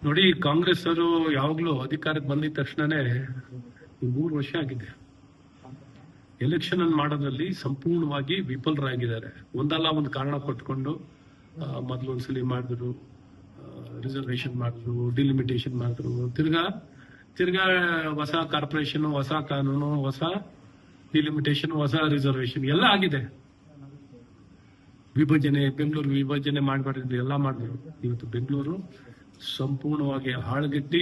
ನೋಡಿ, ಕಾಂಗ್ರೆಸ್ ಅವರು ಯಾವಾಗ್ಲೂ ಅಧಿಕಾರಕ್ಕೆ ಬಂದಿದ ತಕ್ಷಣನೇ 3 ವರ್ಷ ಆಗಿದೆ. ಎಲೆಕ್ಷನ್ ಅನ್ನು ಮಾಡೋದ್ರಲ್ಲಿ ಸಂಪೂರ್ಣವಾಗಿ ವಿಫಲರಾಗಿದ್ದಾರೆ. ಒಂದಲ್ಲ ಒಂದು ಕಾರಣ ಕೊಟ್ಕೊಂಡು ಮೊದಲು ಒಂದ್ಸಲಿ ಮಾಡಿದ್ರು, ರಿಸರ್ವೇಶನ್ ಮಾಡಿದ್ರು, ಡಿಲಿಮಿಟೇಷನ್ ಮಾಡಿದ್ರು, ತಿರ್ಗಾ ಹೊಸ ಕಾರ್ಪೊರೇಷನ್, ಹೊಸ ಕಾನೂನು, ಹೊಸ ಡಿಲಿಮಿಟೇಷನ್, ಹೊಸ ರಿಸರ್ವೇಶನ್ ಎಲ್ಲ ಆಗಿದೆ. ವಿಭಜನೆ, ಬೆಂಗಳೂರು ವಿಭಜನೆ ಮಾಡಬಾರ್ದು, ಎಲ್ಲ ಮಾಡಿದ್ರು. ಇವತ್ತು ಬೆಂಗಳೂರು ಸಂಪೂರ್ಣವಾಗಿ ಹಾಳುಗಟ್ಟಿ,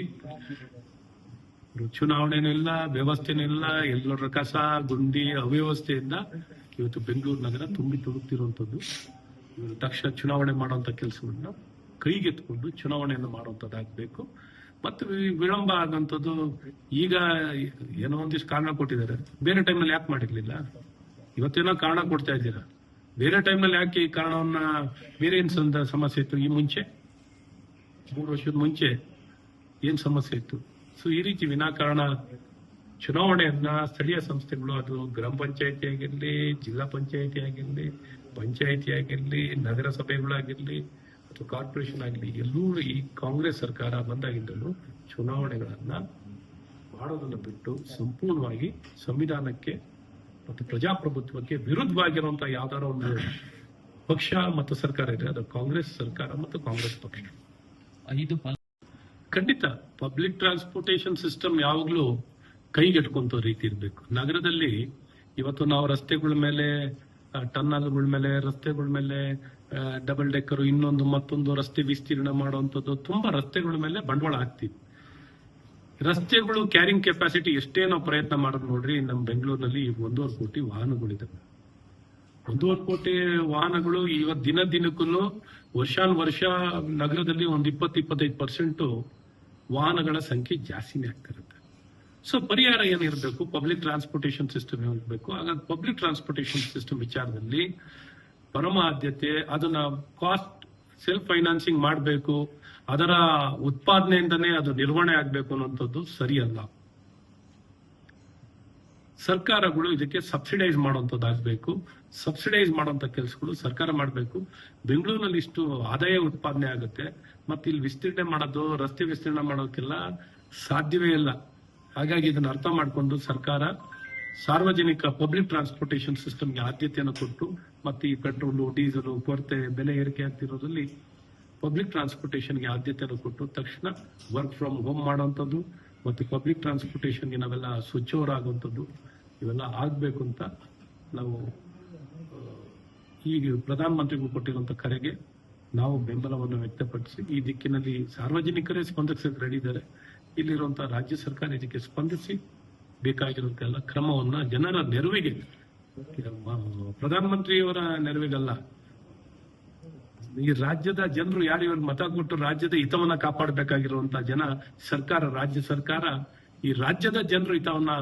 ಚುನಾವಣೆನಿಲ್ಲ, ವ್ಯವಸ್ಥೆನಿಲ್ಲ, ಎಲ್ಲರ ಕಸ ಗುಂಡಿ ಅವ್ಯವಸ್ಥೆಯಿಂದ ಇವತ್ತು ಬೆಂಗಳೂರು ನಗರ ತುಂಬಿ ತುಳುಕ್ತಿರುವಂತದ್ದು. ತಕ್ಷಣ ಚುನಾವಣೆ ಮಾಡುವಂತ ಕೆಲಸವನ್ನ ಕೈಗೆತ್ಕೊಂಡು ಚುನಾವಣೆಯನ್ನು ಮಾಡುವಂತದ್ದಾಗಬೇಕು. ಮತ್ತು ವಿಳಂಬ ಆಗಂತದ್ದು ಈಗ ಏನೋ ಒಂದಿಷ್ಟು ಕಾರಣ ಕೊಟ್ಟಿದ್ದಾರೆ. ಬೇರೆ ಟೈಮ್ನಲ್ಲಿ ಯಾಕೆ ಮಾಡಿರ್ಲಿಲ್ಲ? ಇವತ್ತೇನೋ ಕಾರಣ ಕೊಡ್ತಾ ಇದ್ದೀರಾ. ಬೇರೆ ಟೈಮ್ನಲ್ಲಿ ಯಾಕೆ ಈ ಕಾರಣವನ್ನ, ಬೇರೆ ಏನ್ ಸಮಸ್ಯೆ ಇತ್ತು? ಈ ಮುಂಚೆ 3 ವರ್ಷದ ಮುಂಚೆ ಏನ್ ಸಮಸ್ಯೆ ಇತ್ತು? ಸೊ ಈ ರೀತಿ ವಿನಾಕಾರಣ ಚುನಾವಣೆಯನ್ನ ಸ್ಥಳೀಯ ಸಂಸ್ಥೆಗಳು, ಅದು ಗ್ರಾಮ ಪಂಚಾಯತಿ ಆಗಿರ್ಲಿ, ಜಿಲ್ಲಾ ಪಂಚಾಯತಿ ಆಗಿರ್ಲಿ, ಪಂಚಾಯತಿ ಆಗಿರ್ಲಿ, ನಗರಸಭೆಗಳಾಗಿರ್ಲಿ ಅಥವಾ ಕಾರ್ಪೊರೇಷನ್ ಆಗಲಿ, ಎಲ್ಲೂ ಈ ಕಾಂಗ್ರೆಸ್ ಸರ್ಕಾರ ಬಂದಾಗಿಂದಲೂ ಚುನಾವಣೆಗಳನ್ನ ಮಾಡೋದನ್ನು ಬಿಟ್ಟು ಸಂಪೂರ್ಣವಾಗಿ ಸಂವಿಧಾನಕ್ಕೆ ಮತ್ತು ಪ್ರಜಾಪ್ರಭುತ್ವಕ್ಕೆ ವಿರುದ್ಧವಾಗಿರುವಂತಹ ಯಾವ್ದಾರ ಒಂದು ಪಕ್ಷ ಮತ್ತು ಸರ್ಕಾರ ಇದೆ, ಅದು ಕಾಂಗ್ರೆಸ್ ಸರ್ಕಾರ ಮತ್ತು ಕಾಂಗ್ರೆಸ್ ಪಕ್ಷ. ಖಂಡಿತ ಪಬ್ಲಿಕ್ ಟ್ರಾನ್ಸ್ಪೋರ್ಟೇಷನ್ ಸಿಸ್ಟಮ್ ಯಾವಾಗ್ಲೂ ಕೈಗೆಟ್ಕೊಂತ ರೀತಿ ಇರಬೇಕು. ನಗರದಲ್ಲಿ ಇವತ್ತು ನಾವು ರಸ್ತೆಗಳ ಮೇಲೆ, ಟನ್ನಲ್ಗಳ ಮೇಲೆ, ರಸ್ತೆಗಳ ಮೇಲೆ ಡಬಲ್ ಡೆಕ್ಕರ್, ಇನ್ನೊಂದು ಮತ್ತೊಂದು ರಸ್ತೆ ವಿಸ್ತೀರ್ಣ ಮಾಡುವಂಥದ್ದು, ತುಂಬಾ ರಸ್ತೆಗಳ ಮೇಲೆ ಬಂಡವಾಳ ಹಾಕ್ತೀವಿ. ರಸ್ತೆಗಳು ಕ್ಯಾರಿಂಗ್ ಕೆಪಾಸಿಟಿ ಎಷ್ಟೇ ನಾವು ಪ್ರಯತ್ನ ಮಾಡೋದು ನೋಡ್ರಿ, ನಮ್ಮ ಬೆಂಗಳೂರಿನಲ್ಲಿ 1.5 ಕೋಟಿ ವಾಹನಗಳಿದ್ದಾವೆ. 1.5 ಕೋಟಿ ವಾಹನಗಳು ಇವತ್ತು ದಿನಕ್ಕೂ ವರ್ಷಾನುವರ್ಷ ನಗರದಲ್ಲಿ ಒಂದು 20-25% ವಾಹನಗಳ ಸಂಖ್ಯೆ ಜಾಸ್ತಿನೇ ಆಗ್ತಿರುತ್ತೆ. ಸೊ ಪರಿಹಾರ ಏನಿರಬೇಕು? ಪಬ್ಲಿಕ್ ಟ್ರಾನ್ಸ್ಪೋರ್ಟೇಷನ್ ಸಿಸ್ಟಮ್ ಇರಬೇಕು. ಹಾಗಾಗಿ ಪಬ್ಲಿಕ್ ಟ್ರಾನ್ಸ್ಪೋರ್ಟೇಷನ್ ಸಿಸ್ಟಮ್ ವಿಚಾರದಲ್ಲಿ ಪರಮ ಆದ್ಯತೆ, ಅದನ್ನ ಕಾಸ್ಟ್ ಸೆಲ್ಫ್ ಫೈನಾನ್ಸಿಂಗ್ ಮಾಡಬೇಕು, ಅದರ ಉತ್ಪಾದನೆಯಿಂದನೇ ಅದು ನಿರ್ವಹಣೆ ಆಗಬೇಕು ಅನ್ನೋಂಥದ್ದು ಸರಿಯಲ್ಲ. ಸರ್ಕಾರಗಳು ಇದಕ್ಕೆ ಸಬ್ಸಿಡೈಸ್ ಮಾಡುವಂಥದ್ದಾಗಬೇಕು. ಸಬ್ಸಿಡೈಸ್ ಮಾಡುವಂತ ಕೆಲಸಗಳು ಸರ್ಕಾರ ಮಾಡಬೇಕು. ಬೆಂಗಳೂರಿನಲ್ಲಿ ಇಷ್ಟು ಆದಾಯ ಉತ್ಪಾದನೆ ಆಗುತ್ತೆ, ಮತ್ತೆ ಇಲ್ಲಿ ವಿಸ್ತೀರ್ಣೆ ಮಾಡೋದು, ರಸ್ತೆ ವಿಸ್ತೀರ್ಣ ಮಾಡೋಕ್ಕೆಲ್ಲ ಸಾಧ್ಯವೇ ಇಲ್ಲ. ಹಾಗಾಗಿ ಇದನ್ನು ಅರ್ಥ ಮಾಡಿಕೊಂಡು ಸರ್ಕಾರ ಸಾರ್ವಜನಿಕ ಪಬ್ಲಿಕ್ ಟ್ರಾನ್ಸ್ಪೋರ್ಟೇಷನ್ ಸಿಸ್ಟಮ್ಗೆ ಆದ್ಯತೆಯನ್ನು ಕೊಟ್ಟು, ಮತ್ತೆ ಈ ಪೆಟ್ರೋಲು, ಡೀಸೆಲ್ ಕೊರತೆ, ಬೆಲೆ ಏರಿಕೆ ಆಗ್ತಿರೋದ್ರಲ್ಲಿ ಪಬ್ಲಿಕ್ ಟ್ರಾನ್ಸ್ಪೋರ್ಟೇಷನ್ಗೆ ಆದ್ಯತೆಯನ್ನು ಕೊಟ್ಟು ತಕ್ಷಣ ವರ್ಕ್ ಫ್ರಮ್ ಹೋಮ್ ಮಾಡುವಂಥದ್ದು ಮತ್ತು ಪಬ್ಲಿಕ್ ಟ್ರಾನ್ಸ್ಪೋರ್ಟೇಷನ್ಗೆ ನಾವೆಲ್ಲ ಸ್ವಿಚ್ ಇವೆಲ್ಲ ಆಗಬೇಕು ಅಂತ ನಾವು ಈಗ ಪ್ರಧಾನಮಂತ್ರಿಗಳು ಕೊಟ್ಟಿರುವಂತ ಕರೆಗೆ ನಾವು ಬೆಂಬಲವನ್ನು ವ್ಯಕ್ತಪಡಿಸಿ ಈ ದಿಕ್ಕಿನಲ್ಲಿ ಸಾರ್ವಜನಿಕರೇ ಸ್ಪಂದಿಸಕ್ಕೆ ರೆಡಿ ಇದ್ದಾರೆ. ಇಲ್ಲಿರುವಂತಹ ರಾಜ್ಯ ಸರ್ಕಾರ ಇದಕ್ಕೆ ಸ್ಪಂದಿಸಿ ಬೇಕಾಗಿರುವಂತ ಎಲ್ಲ ಕ್ರಮವನ್ನ ಜನರ ನೆರವಿಗೆ, ಪ್ರಧಾನಮಂತ್ರಿಯವರ ನೆರವಿಗಲ್ಲ, ಈ ರಾಜ್ಯದ ಜನರು ಯಾರು ಇವ್ರಿಗೆ ಮತ ಕೊಟ್ಟು ರಾಜ್ಯದ ಹಿತವನ್ನ ಕಾಪಾಡಬೇಕಾಗಿರುವಂತಹ ಸರ್ಕಾರ, ರಾಜ್ಯ ಸರ್ಕಾರ ಈ ರಾಜ್ಯದ ಜನರು ಹಿತವನ್ನ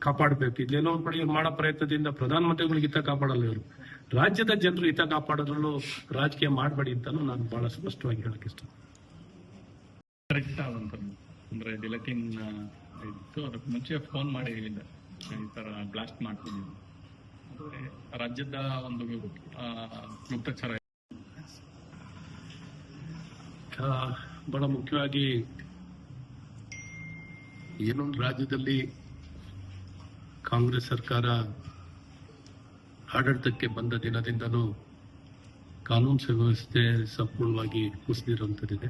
ಕಾಪಾಡಬೇಕು. ಇಲ್ಲೇನೋ ಒಂದ್ ಕಡೆ ಇವ್ರು ಮಾಡೋ ಪ್ರಯತ್ನದಿಂದ ಪ್ರಧಾನಮಂತ್ರಿಗಳಿಗೆ ಹಿತ ಕಾಪಾಡಲ್ಲ, ಇವರು ರಾಜ್ಯದ ಜನರು ಹಿತ ಕಾಪಾಡೋದ್ರಲ್ಲೂ ರಾಜಕೀಯ ಮಾಡಬೇಡಿ ಅಂತಾನು ನಾನು ಬಹಳ ಸ್ಪಷ್ಟವಾಗಿ ಹೇಳಕ್ ಇಷ್ಟ. ಕರೆಕ್ಟ್ ಅಂದ್ರೆ ಡಿಲಟಿನ್ ಇತ್ತು, ಅದಕ್ಕೆ ಮುಂಚೆ ಫೋನ್ ಮಾಡಿ ಹೇಳಿದ್ದೆ ಈ ತರ ಬ್ಲಾಸ್ಟ್ ಮಾಡ್ತಿದ್ದೀವಿ. ರಾಜ್ಯದ ಒಂದು ಗುಪ್ತಚರ ಬಹಳ ಮುಖ್ಯವಾಗಿ ಏನೊಂದು ರಾಜ್ಯದಲ್ಲಿ ಕಾಂಗ್ರೆಸ್ ಸರ್ಕಾರ ಆಡಳಿತಕ್ಕೆ ಬಂದ ದಿನದಿಂದಲೂ ಕಾನೂನು ಸುವ್ಯವಸ್ಥೆ ಸಂಪೂರ್ಣವಾಗಿ ಕುಸಿದಿರುವಂತದ್ದಿದೆ.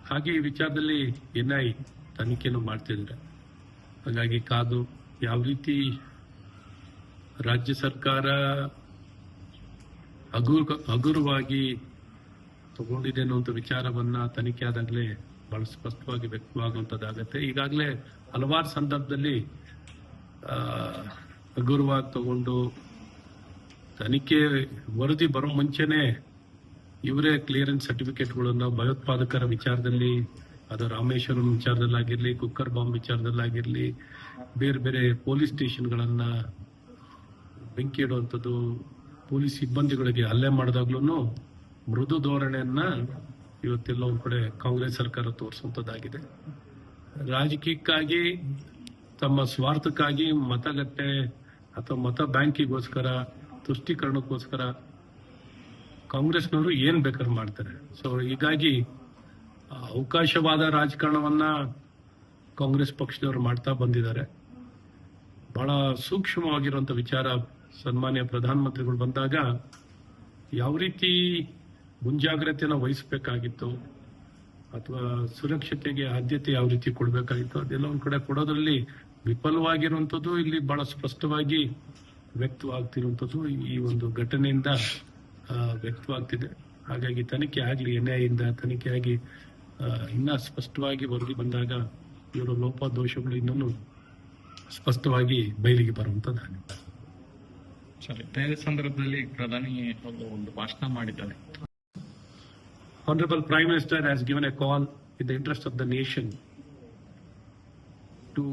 ಹಾಗೆ ಈ ವಿಚಾರದಲ್ಲಿ NI ತನಿಖೆಯನ್ನು ಮಾಡ್ತಿದ್ದಾರೆ. ಹಾಗಾಗಿ ಕಾದು ಯಾವ ರೀತಿ ರಾಜ್ಯ ಸರ್ಕಾರ ಹಗುರವಾಗಿ ತಗೊಂಡಿದೆ ಅನ್ನುವಂಥ ವಿಚಾರವನ್ನ ತನಿಖೆ ಆದಾಗಲೇ ಬಹಳ ಸ್ಪಷ್ಟವಾಗಿ ವ್ಯಕ್ತವಾಗುವಂತದ್ದಾಗತ್ತೆ. ಈಗಾಗಲೇ ಹಲವಾರು ಸಂದರ್ಭದಲ್ಲಿ ಹಗುರವಾಗಿ ತಗೊಂಡು ತನಿಖೆ ವರದಿ ಬರೋ ಮುಂಚೆನೆ ಇವರೇ ಕ್ಲಿಯರೆನ್ಸ್ ಸರ್ಟಿಫಿಕೇಟ್ಗಳನ್ನ ಭಯೋತ್ಪಾದಕರ ವಿಚಾರದಲ್ಲಿ, ಅದು ರಾಮೇಶ್ವರಂ ವಿಚಾರದಲ್ಲಾಗಿರ್ಲಿ, ಕುಕ್ಕರ್ ಬಾಂಬ್ ವಿಚಾರದಲ್ಲಾಗಿರ್ಲಿ, ಬೇರೆ ಬೇರೆ ಪೊಲೀಸ್ ಸ್ಟೇಷನ್ಗಳನ್ನ ಬೆಂಕಿ ಇಡುವಂಥದ್ದು, ಪೊಲೀಸ್ ಸಿಬ್ಬಂದಿಗಳಿಗೆ ಹಲ್ಲೆ ಮಾಡಿದಾಗ್ಲೂ ಮೃದು ಧೋರಣೆಯನ್ನ ಇವತ್ತೆಲ್ಲ ಒಂದ್ ಕಡೆ ಕಾಂಗ್ರೆಸ್ ಸರ್ಕಾರ ತೋರಿಸುವಂತದ್ದಾಗಿದೆ. ರಾಜಕೀಯಕ್ಕಾಗಿ, ತಮ್ಮ ಸ್ವಾರ್ಥಕ್ಕಾಗಿ, ಮತಗಟ್ಟೆ ಅಥವಾ ಮತ ಬ್ಯಾಂಕಿಗೋಸ್ಕರ, ತುಷ್ಟೀಕರಣಕ್ಕೋಸ್ಕರ ಕಾಂಗ್ರೆಸ್ನವರು ಏನ್ ಬೇಕಾದ್ರೂ ಮಾಡ್ತಾರೆ. ಸೊ ಹೀಗಾಗಿ ಅವಕಾಶವಾದ ರಾಜಕಾರಣವನ್ನ ಕಾಂಗ್ರೆಸ್ ಪಕ್ಷದವರು ಮಾಡ್ತಾ ಬಂದಿದ್ದಾರೆ. ಬಹಳ ಸೂಕ್ಷ್ಮವಾಗಿರುವಂತ ವಿಚಾರ. ಸನ್ಮಾನ್ಯ ಪ್ರಧಾನಮಂತ್ರಿಗಳು ಬಂದಾಗ ಯಾವ ರೀತಿ ಮುಂಜಾಗ್ರತೆಯನ್ನು ವಹಿಸಬೇಕಾಗಿತ್ತು ಅಥವಾ ಸುರಕ್ಷತೆಗೆ ಆದ್ಯತೆ ಯಾವ ರೀತಿ ಕೊಡಬೇಕಾಗಿತ್ತು ಅದೆಲ್ಲ ಒಂದ್ ಕಡೆ ಕೊಡೋದ್ರಲ್ಲಿ ವಿಫಲವಾಗಿರುವಂತದ್ದು ಇಲ್ಲಿ ಬಹಳ ಸ್ಪಷ್ಟವಾಗಿ ವ್ಯಕ್ತವಾಗ್ತಿರುವಂತದ್ದು ಈ ಒಂದು ಘಟನೆಯಿಂದ ವ್ಯಕ್ತವಾಗ್ತಿದೆ. ಹಾಗಾಗಿ ತನಿಖೆ ಆಗಲಿ, ಎನ್ಐಎಯಿಂದ ತನಿಖೆ ಆಗಿ ಇನ್ನ ಸ್ಪಷ್ಟವಾಗಿ ವರದಿ ಬಂದಾಗ ಇವರ ಲೋಪದೋಷಗಳು ಇನ್ನೂ ಸ್ಪಷ್ಟವಾಗಿ ಬಯಲಿಗೆ ಬರುವಂತದ್ದಾಗಿದೆ. ಸರಿ, ಬೇರೆ ಸಂದರ್ಭದಲ್ಲಿ ಪ್ರಧಾನಿ ಒಂದು ಭಾಷಣ ಮಾಡಿದ್ದಾರೆ. Honorable Prime Minister has given a call in the interest of the nation to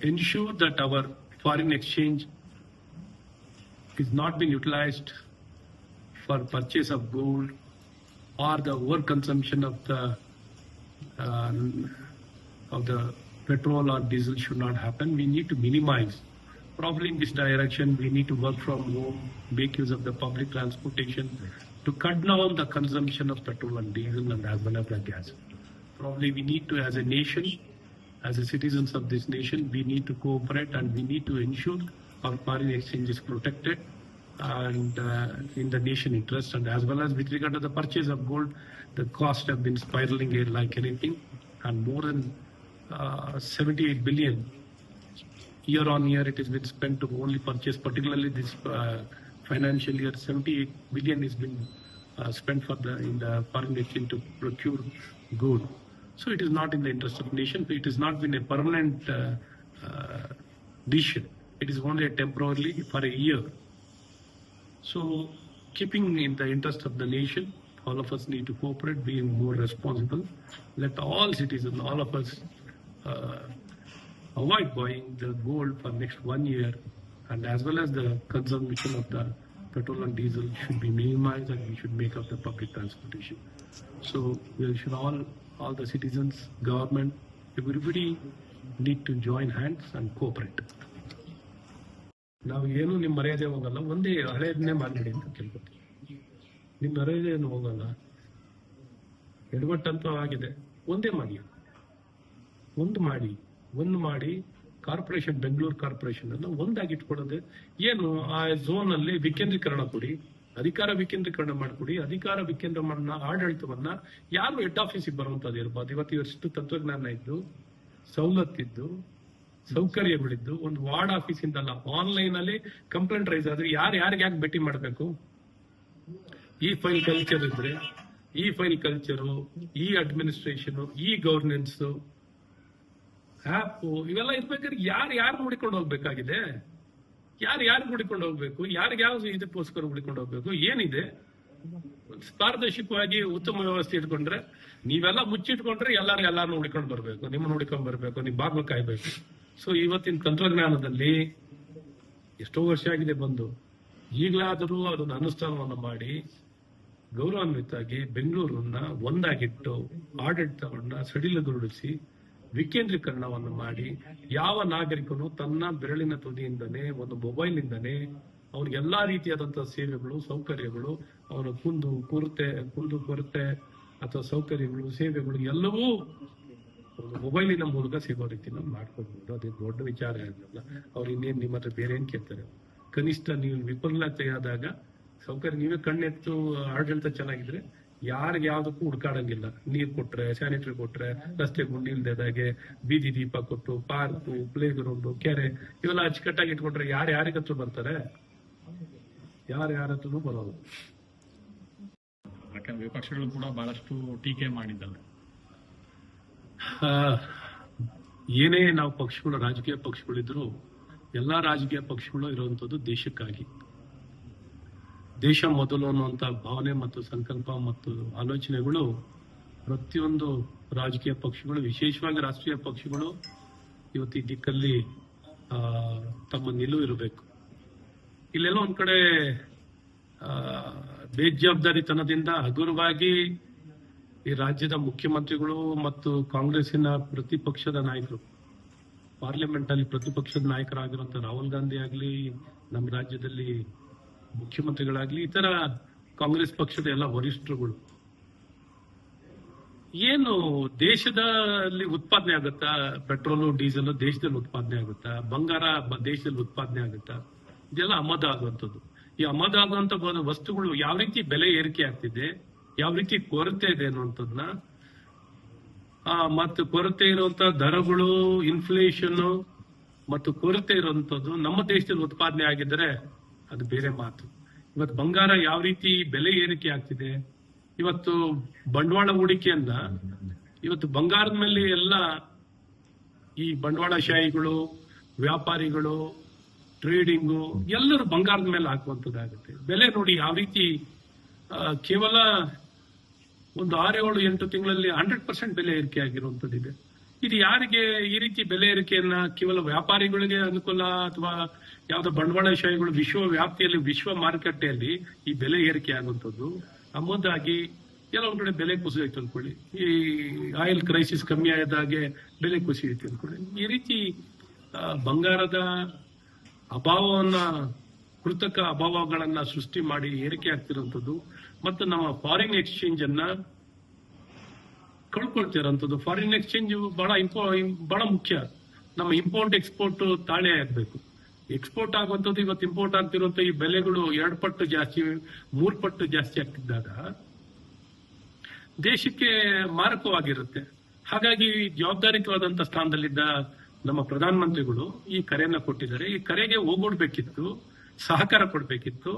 ensure that our foreign exchange is not being utilized for purchase of gold or the overconsumption of the petrol or diesel should not happen. We need to minimize. Probably in this direction, we need to work from home, make use of the public transportation to cut down the consumption of petrol and diesel and as well as the gas. Probably we need to, as a nation, as a citizens of this nation, we need to cooperate and we need to ensure our foreign exchange is protected and in the nation interest, and as well as with regard to the purchase of gold, the cost have been spiraling like anything, and more than 78 billion year on year it has been spent to only purchase, particularly this financial year, 78 billion has been spent in the foreign exchange to procure gold. So it is not in the interest of the nation. It has not been a permanent decision. It is only a temporarily for a year. So keeping in the interest of the nation, all of us need to cooperate, being more responsible. Let all citizens, all of us avoid buying the gold for next 1 year, and as well as the consumption of the petrol and diesel should be minimized, and we should make up the public transportation. So we should all the citizens, government, everybody need to join hands and cooperate. ನಾವು ಏನು ನಿಮ್ಮ ಮರ್ಯಾದೆ ಹೋಗಲ್ಲ, ಒಂದೇ ಹಳೆಯದನ್ನೇ ಮಾಡ್ಬಿಡಿ ಅಂತ ಕೇಳ್ಕೊತೀವಿ. ನಿಮ್ಮ ಮರ್ಯಾದೆ ಏನು ಹೋಗಲ್ಲ, ಎಡವಟ್ಟಂತೂ ಆಗಿದೆ, ಒಂದೇ ಮಾಡಿ, ಒಂದು ಮಾಡಿ ಕಾರ್ಪೊರೇಷನ್, ಬೆಂಗಳೂರು ಕಾರ್ಪೊರೇಷನ್ ಅನ್ನು ಒಂದಾಗಿ ಇಟ್ಕೊಳ್ಳೋದೆ ಏನು. ಆ ಝೋನ್ ಅಲ್ಲಿ ವಿಕೇಂದ್ರೀಕರಣ ಕೊಡಿ, ಅಧಿಕಾರ ವಿಕೇಂದ್ರೀಕರಣ ಮಾಡಿಕೊಡಿ. ಅಧಿಕಾರ ವಿಕೇಂದ್ರ ಆಡಳಿತವನ್ನ ಯಾರು ಹೆಡ್ ಆಫೀಸಿಗೆ ಬರುವಂತದ್ದು ಇರ್ಬೋದು. ಇವತ್ತು ಇವಷ್ಟು ತಂತ್ರಜ್ಞಾನ ಇದ್ದು, ಸವಲತ್ತಿದ್ದು, ಸೌಕರ್ಯಗಳಿದ್ದು, ಒಂದು ವಾರ್ಡ್ ಆಫೀಸಿಂದ ಅಲ್ಲ, ಆನ್ಲೈನ್ ಅಲ್ಲಿ ಕಂಪ್ಲೇಂಟ್ ರೈಸ್ ಆದ್ರೆ ಯಾರಿಗೆ ಯಾಕೆ ಭೇಟಿ ಮಾಡಬೇಕು? ಈ ಫೈಲ್ ಕಲ್ಚರ್ ಇದ್ರೆ, ಈ ಫೈಲ್ ಕಲ್ಚರು, ಈ ಅಡ್ಮಿನಿಸ್ಟ್ರೇಷನ್, ಈ ಗವರ್ನೆನ್ಸ್, ಆಪ್ ಇವೆಲ್ಲ ಇರ್ಬೇಕಾದ್ರೆ ಯಾರು ನೋಡಿಕೊಂಡು ಹೋಗ್ಬೇಕಾಗಿದೆ? ಯಾರು ನೋಡಿಕೊಂಡು ಹೋಗ್ಬೇಕು? ಯಾವ ಇದಕ್ಕೋಸ್ಕರ ಹುಡಿಕೊಂಡು ಹೋಗ್ಬೇಕು? ಏನಿದೆ? ಪಾರದರ್ಶಕವಾಗಿ ಉತ್ತಮ ವ್ಯವಸ್ಥೆ ಇಟ್ಕೊಂಡ್ರೆ, ನೀವೆಲ್ಲ ಮುಚ್ಚಿಟ್ಕೊಂಡ್ರೆ ಎಲ್ಲಾರು ನೋಡಿಕೊಂಡು ಬರ್ಬೇಕು, ನಿಮ್ಮ ನೋಡಿಕೊಂಡು ಬರ್ಬೇಕು, ನಿಮ್ ಬಾಗ್ಲು ಕಾಯ್ಬೇಕು. ಸೊ ಇವತ್ತಿನ ತಂತ್ರಜ್ಞಾನದಲ್ಲಿ ಎಷ್ಟೋ ವರ್ಷ ಆಗಿದೆ ಬಂದು, ಈಗಲಾದರೂ ಅದನ್ನ ಅನುಷ್ಠಾನವನ್ನು ಮಾಡಿ ಗೌರವಾನ್ವಿತಾಗಿ ಬೆಂಗಳೂರನ್ನ ಒಂದಾಗಿಟ್ಟು ಆಡಳಿತವನ್ನ ಸಡಿಲಗೊಳಿಸಿ ವಿಕೇಂದ್ರೀಕರಣವನ್ನು ಮಾಡಿ, ಯಾವ ನಾಗರಿಕನು ತನ್ನ ಬೆರಳಿನ ತುದಿಯಿಂದನೇ, ಒಂದು ಮೊಬೈಲ್ ಇಂದನೇ ಅವ್ರಿಗೆ ಎಲ್ಲಾ ರೀತಿಯಾದಂತಹ ಸೇವೆಗಳು, ಸೌಕರ್ಯಗಳು, ಅವರ ಕುಂದು ಕೊರತೆ ಅಥವಾ ಸೌಕರ್ಯಗಳು, ಸೇವೆಗಳು ಎಲ್ಲವೂ ಒಂದು ಮೊಬೈಲಿನ ಮೂಲಕ ಸಿಗೋ ರೀತಿ ನಾವು ಮಾಡ್ಕೊಳ್ಬಹುದು. ಅದೇ ದೊಡ್ಡ ವಿಚಾರ ಇರಲಿಲ್ಲ. ಅವ್ರು ಇನ್ನೇನ್ ನಿಮ್ಮ ಹತ್ರ ಬೇರೆ ಏನ್ ಕೇಳ್ತಾರೆ? ಕನಿಷ್ಠ ನೀವು ವಿಫಲತೆಯಾದಾಗ ಸೌಕರ್ಯ ನೀವೇ ಕಣ್ಣೆತ್ತು ಆಡಳಿತ ಚೆನ್ನಾಗಿದ್ರೆ ಯಾರಿಗೆ ಯಾವ್ದಕ್ಕೂ ಹುಡ್ಕಾಡಂಗಿಲ್ಲ. ನೀರ್ ಕೊಟ್ರೆ, ಸ್ಯಾನಿಟರಿ ಕೊಟ್ರೆ, ರಸ್ತೆ ಗುಂಡಿ ಇಲ್ದಾಗೆ ಬೀದಿ ದೀಪ ಕೊಟ್ಟು, ಪಾರ್ಕು, ಪ್ಲೇ ಗ್ರೌಂಡ್, ಕೆರೆ ಇವೆಲ್ಲ ಅಚ್ಚುಕಟ್ಟಾಗಿ ಇಟ್ಕೊಂಡ್ರೆ ಯಾರಿಗತ್ರ ಬರ್ತಾರೆ? ಯಾರತ್ರೂ ಬರೋದು. ಯಾಕಂದ್ರೆ ವಿಪಕ್ಷಗಳು ಕೂಡ ಬಹಳಷ್ಟು ಟೀಕೆ ಮಾಡಿದ್ದಾರೆ. ಏನೇ ನಾವು ಪಕ್ಷಗಳು, ರಾಜಕೀಯ ಪಕ್ಷಗಳಿದ್ರು, ಎಲ್ಲಾ ರಾಜಕೀಯ ಪಕ್ಷಗಳು ಇರುವಂತದ್ದು ದೇಶಕ್ಕಾಗಿ. ದೇಶ ಮೊದಲು ಅನ್ನುವಂತ ಭಾವನೆ ಮತ್ತು ಸಂಕಲ್ಪ ಮತ್ತು ಆಲೋಚನೆಗಳು ಪ್ರತಿಯೊಂದು ರಾಜಕೀಯ ಪಕ್ಷಗಳು, ವಿಶೇಷವಾಗಿ ರಾಷ್ಟ್ರೀಯ ಪಕ್ಷಗಳು ಇವತ್ತು ಈ ದಿಕ್ಕಲ್ಲಿ ತಮ್ಮ ನಿಲುವು ಇರಬೇಕು. ಇಲ್ಲೆಲ್ಲ ಒಂದ್ ಕಡೆ ಬೇಜವಾಬ್ದಾರಿತನದಿಂದ ಹಗುರವಾಗಿ ಈ ರಾಜ್ಯದ ಮುಖ್ಯಮಂತ್ರಿಗಳು ಮತ್ತು ಕಾಂಗ್ರೆಸ್ಸಿನ ಪ್ರತಿಪಕ್ಷದ ನಾಯಕರು, ಪಾರ್ಲಿಮೆಂಟ್ ಅಲ್ಲಿ ಪ್ರತಿಪಕ್ಷದ ನಾಯಕರಾಗಿರುವಂತ ರಾಹುಲ್ ಗಾಂಧಿ ಆಗ್ಲಿ, ನಮ್ಮ ರಾಜ್ಯದಲ್ಲಿ ಮುಖ್ಯಮಂತ್ರಿಗಳಾಗ್ಲಿ, ಇತರ ಕಾಂಗ್ರೆಸ್ ಪಕ್ಷದ ಎಲ್ಲ ವರಿಷ್ಠರುಗಳು ಏನು ದೇಶದಲ್ಲಿ ಉತ್ಪಾದನೆ ಆಗುತ್ತಾ? ಪೆಟ್ರೋಲು ಡೀಸೆಲ್ ದೇಶದಲ್ಲಿ ಉತ್ಪಾದನೆ ಆಗುತ್ತಾ? ಬಂಗಾರ ದೇಶದಲ್ಲಿ ಉತ್ಪಾದನೆ ಆಗುತ್ತಾ? ಇದೆಲ್ಲ ಆಮದು ಆಗುವಂಥದ್ದು. ಈ ಆಮದು ಆಗುವಂತ ವಸ್ತುಗಳು ಯಾವ ರೀತಿ ಬೆಲೆ ಏರಿಕೆ ಆಗ್ತಿದೆ, ಯಾವ ರೀತಿ ಕೊರತೆ ಇದೆ ಅನ್ನುವಂಥದ್ದನ್ನ, ಮತ್ತು ಕೊರತೆ ಇರುವಂತ ದರಗಳು, ಇನ್ಫ್ಲೇಷನ್ ಮತ್ತು ಕೊರತೆ ಇರುವಂತದ್ದು ನಮ್ಮ ದೇಶದಲ್ಲಿ ಉತ್ಪಾದನೆ ಆಗಿದ್ರೆ ಅದು ಬೇರೆ ಮಾತು. ಇವತ್ತು ಬಂಗಾರ ಯಾವ ರೀತಿ ಬೆಲೆ ಏರಿಕೆ ಆಗ್ತಿದೆ, ಇವತ್ತು ಬಂಡವಾಳ ಹೂಡಿಕೆಯನ್ನ, ಇವತ್ತು ಬಂಗಾರದ ಮೇಲೆ ಎಲ್ಲ ಈ ಬಂಡವಾಳಶಾಹಿಗಳು, ವ್ಯಾಪಾರಿಗಳು, ಟ್ರೇಡಿಂಗು ಎಲ್ಲರೂ ಬಂಗಾರದ ಮೇಲೆ ಹಾಕುವಂತದ್ದಾಗುತ್ತೆ. ಬೆಲೆ ನೋಡಿ ಯಾವ ರೀತಿ ಕೇವಲ ಒಂದು 6-7-8 ತಿಂಗಳಲ್ಲಿ 100% ಬೆಲೆ ಏರಿಕೆ ಆಗಿರುವಂತದ್ದಿದೆ. ಇದು ಯಾರಿಗೆ ಈ ರೀತಿ ಬೆಲೆ ಏರಿಕೆಯನ್ನ ಕೇವಲ ವ್ಯಾಪಾರಿಗಳಿಗೆ ಅನುಕೂಲ ಅಥವಾ ಯಾವ್ದೋ ಬಂಡವಾಳಶಾಹಿಗಳು ವಿಶ್ವ ವ್ಯಾಪ್ತಿಯಲ್ಲಿ, ವಿಶ್ವ ಮಾರುಕಟ್ಟೆಯಲ್ಲಿ ಈ ಬೆಲೆ ಏರಿಕೆ ಆಗುವಂಥದ್ದು ಅಮ್ಮದಾಗಿ ಕೆಲವೊಂದು ಕಡೆ ಬೆಲೆ ಕುಸಿಯಿತು ಅನ್ಕೊಳ್ಳಿ. ಈ ಆಯಿಲ್ ಕ್ರೈಸಿಸ್ ಕಮ್ಮಿ ಆದಾಗೆ ಬೆಲೆ ಕುಸಿಯಿತು ಅನ್ಕೊಳ್ಳಿ. ಈ ರೀತಿ ಬಂಗಾರದ ಅಭಾವವನ್ನ, ಕೃತಕ ಅಭಾವಗಳನ್ನ ಸೃಷ್ಟಿ ಮಾಡಿ ಏರಿಕೆ ಆಗ್ತಿರುವಂಥದ್ದು ಮತ್ತು ನಮ್ಮ ಫಾರಿನ್ ಎಕ್ಸ್ಚೇಂಜ್ ಅನ್ನ ಕಳ್ಕೊಳ್ತಿರೋಂಥದ್ದು. ಫಾರಿನ್ ಎಕ್ಸ್ಚೇಂಜ್ ಬಹಳ ಮುಖ್ಯ. ನಮ್ಮ ಇಂಪೋರ್ಟ್ ಎಕ್ಸ್ಪೋರ್ಟ್ ತಾಳೆ ಆಗ್ಬೇಕು. ಎಕ್ಸ್ಪೋರ್ಟ್ ಆಗುವಂಥದ್ದು ಇವತ್ತು ಇಂಪೋರ್ಟ್ ಆಗ್ತಿರುವಂತ ಈ ಬೆಲೆಗಳು 2 ಪಟ್ಟು ಜಾಸ್ತಿ, 3 ಪಟ್ಟು ಜಾಸ್ತಿ ಆಗ್ತಿದ್ದಾಗ ದೇಶಕ್ಕೆ ಮಾರಕವಾಗಿರುತ್ತೆ. ಹಾಗಾಗಿ ಜವಾಬ್ದಾರಿತವಾದಂತ ಸ್ಥಾನದಲ್ಲಿದ್ದ ನಮ್ಮ ಪ್ರಧಾನಮಂತ್ರಿಗಳು ಈ ಕರೆಯನ್ನ ಕೊಟ್ಟಿದ್ದಾರೆ. ಈ ಕರೆಗೆ ಹೋಗ್ಬಿಡ್ಬೇಕಿತ್ತು, ಸಹಕಾರ ಕೊಡ್ಬೇಕಿತ್ತು.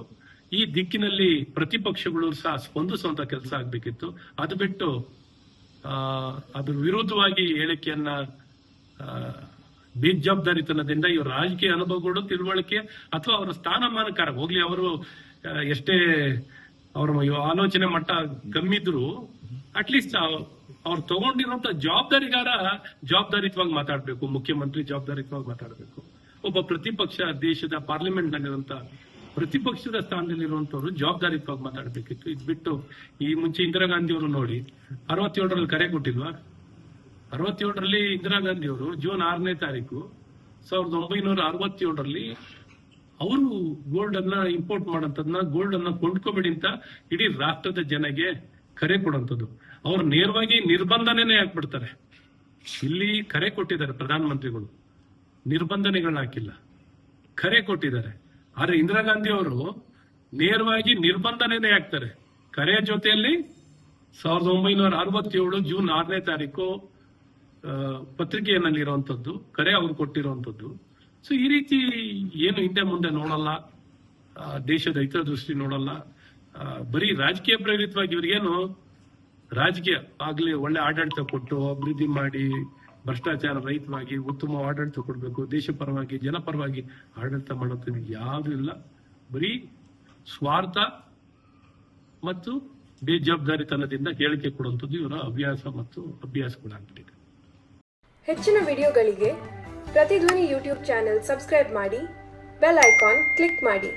ಈ ದಿಕ್ಕಿನಲ್ಲಿ ಪ್ರತಿಪಕ್ಷಗಳು ಸಹ ಸ್ಪಂದಿಸುವಂತ ಕೆಲಸ ಆಗ್ಬೇಕಿತ್ತು. ಅದು ಬಿಟ್ಟು ಅದ್ರ ವಿರುದ್ಧವಾಗಿ ಹೇಳಿಕೆಯನ್ನ ಬೇಜವಾಬ್ದಾರಿತನದಿಂದ ಇವ್ರ ರಾಜಕೀಯ ಅನುಭವಗಳು, ತಿಳುವಳಿಕೆ ಅಥವಾ ಅವರ ಸ್ಥಾನಮಾನಕಾರ ಹೋಗ್ಲಿ, ಅವರು ಎಷ್ಟೇ ಅವರ ಆಲೋಚನೆ ಮಟ್ಟ ಕಮ್ಮಿದ್ರು ಅಟ್ಲೀಸ್ಟ್ ಅವ್ರು ತಗೊಂಡಿರುವಂತ ಜವಾಬ್ದಾರಿತವಾಗಿ ಮಾತಾಡ್ಬೇಕು. ಮುಖ್ಯಮಂತ್ರಿ ಜವಾಬ್ದಾರಿತವಾಗಿ ಮಾತಾಡ್ಬೇಕು. ಒಬ್ಬ ಪ್ರತಿಪಕ್ಷ, ದೇಶದ ಪಾರ್ಲಿಮೆಂಟ್ ನಲ್ಲಿರುವಂತ ಪ್ರತಿಪಕ್ಷದ ಸ್ಥಾನದಲ್ಲಿರುವಂತವ್ರು ಜವಾಬ್ದಾರಿತವಾಗಿ ಮಾತಾಡ್ಬೇಕಿತ್ತು. ಇದು ಬಿಟ್ಟು ಈ ಮುಂಚೆ ಇಂದಿರಾ ಗಾಂಧಿ ಅವರು ನೋಡಿ 67ರಲ್ಲಿ ಕರೆ ಕೊಟ್ಟಿಲ್ವಾ? 67ರಲ್ಲಿ ಇಂದಿರಾ ಗಾಂಧಿ ಅವರು ಜೂನ್ 6ನೇ ತಾರೀಕು 1967ರಲ್ಲಿ ಅವರು ಗೋಲ್ಡ್ ಅನ್ನ ಇಂಪೋರ್ಟ್ ಮಾಡೋಂಥದ್ದನ್ನ, ಗೋಲ್ಡ್ ಅನ್ನ ಕೊಂಡ್ಕೋಬೇಡಿ ಅಂತ ಇಡೀ ರಾಷ್ಟ್ರದ ಜನಗೆ ಕರೆ ಕೊಡುವಂಥದ್ದು. ಅವ್ರು ನೇರವಾಗಿ ನಿರ್ಬಂಧನೆ ಹಾಕ್ಬಿಡ್ತಾರೆ. ಇಲ್ಲಿ ಕರೆ ಕೊಟ್ಟಿದ್ದಾರೆ ಪ್ರಧಾನಮಂತ್ರಿಗಳು, ನಿರ್ಬಂಧನೆಗಳನ್ನ ಹಾಕಿಲ್ಲ, ಕರೆ ಕೊಟ್ಟಿದ್ದಾರೆ. ಆದ್ರೆ ಇಂದಿರಾ ಗಾಂಧಿ ಅವರು ನೇರವಾಗಿ ನಿರ್ಬಂಧನೆ ಹಾಕ್ತಾರೆ. ಕರೆಯ ಜೊತೆಯಲ್ಲಿ 1967 ಜೂನ್ 6ನೇ ತಾರೀಕು ಪತ್ರಿಕೆಯಲ್ಲಿರುವಂತದ್ದು, ಕರೆ ಅವ್ರು ಕೊಟ್ಟಿರುವಂತದ್ದು. ಸೊ ಈ ರೀತಿ ಏನು ಹಿಂದೆ ಮುಂದೆ ನೋಡಲ್ಲ, ದೇಶದ ಹಿತದೃಷ್ಟಿ ನೋಡಲ್ಲ, ಬರೀ ರಾಜಕೀಯ ಪ್ರೇರಿತವಾಗಿ ಇವ್ರಿಗೇನು ರಾಜಕೀಯ ಆಗ್ಲಿ ಒಳ್ಳೆ ಆಡಳಿತ ಕೊಟ್ಟು ಅಭಿವೃದ್ಧಿ ಮಾಡಿ, ಭ್ರಷ್ಟಾಚಾರ ರಹಿತವಾಗಿ ಉತ್ತಮ ಆಡಳಿತ ಕೊಡಬೇಕು, ದೇಶ ಪರವಾಗಿ ಜನಪರವಾಗಿ ಆಡಳಿತ ಮಾಡೋದು ಯಾವುದೂ ಇಲ್ಲ. ಬರೀ ಸ್ವಾರ್ಥ ಮತ್ತು ಬೇಜವಾಬ್ದಾರಿತನದಿಂದ ಹೇಳಿಕೆ ಕೊಡುವಂಥದ್ದು ಇವರ ಹವ್ಯಾಸ ಮತ್ತು ಅಭ್ಯಾಸಗಳಾಗ್ಬಿಟ್ಟಿದೆ. ಹೆಚ್ಚಿನ ವಿಡಿಯೋಗಳಿಗೆ ಪ್ರತಿಧ್ವನಿ ಯೂಟ್ಯೂಬ್ ಚಾನೆಲ್ ಸಬ್ಸ್ಕ್ರೈಬ್ ಮಾಡಿ, ಬೆಲ್ ಐಕಾನ್ ಕ್ಲಿಕ್ ಮಾಡಿ.